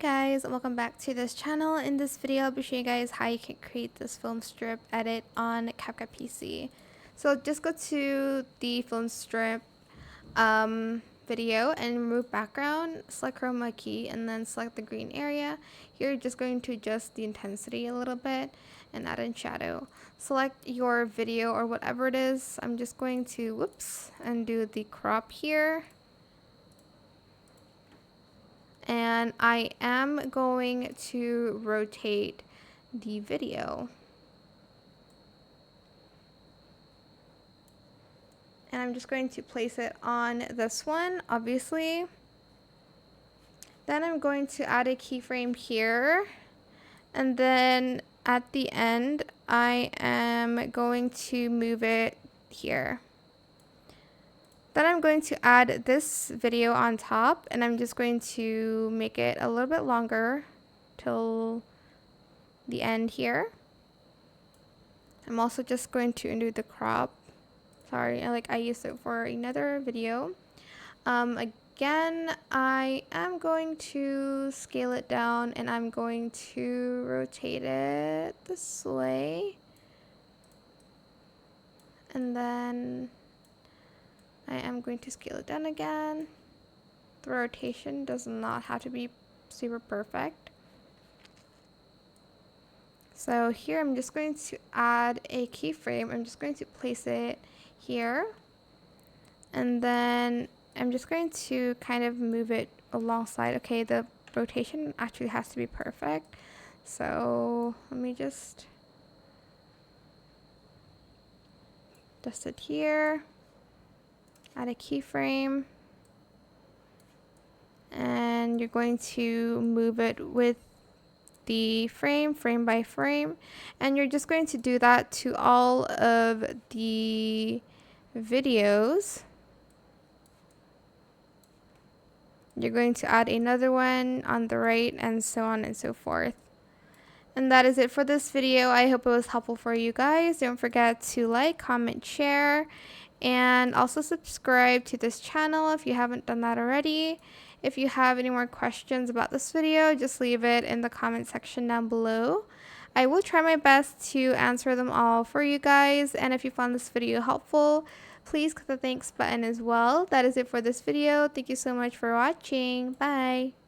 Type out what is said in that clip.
guys, welcome back to this channel. In this video I'll be showing you guys how you can create this film strip edit on CapCut PC. So just go to the film strip video and remove background, select chroma key, and then select the green area. Here you're just going to adjust the intensity a little bit and add in shadow. Select your video or whatever it is. I'm just going to undo the crop here. And I am going to rotate the video. And I'm just going to place it on this one, obviously. Then I'm going to add a keyframe here. And then at the end, I am going to move it here. Then I'm going to add this video on top, and I'm just going to make it a little bit longer till the end here. I'm also just going to undo the crop. Sorry, I used it for another video. Again, I am going to scale it down, and I'm going to rotate it this way. And then I am going to scale it down again. The rotation does not have to be super perfect. So here I'm just going to add a keyframe. I'm just going to place it here. And then I'm just going to kind of move it alongside. Okay, the rotation actually has to be perfect. So let me just adjust it here. Add a keyframe, and you're going to move it with the frame by frame, and you're just going to do that to all of the videos. You're going to add another one on the right, and so on and so forth. And that is it for this video. I hope it was helpful for you guys. Don't forget to like, comment, share, and also subscribe to this channel if you haven't done that already. If you have any more questions about this video, just leave it in the comment section down below. I will try my best to answer them all for you guys, and if you found this video helpful, please click the thanks button as well. That is it for this video. Thank you so much for watching. Bye!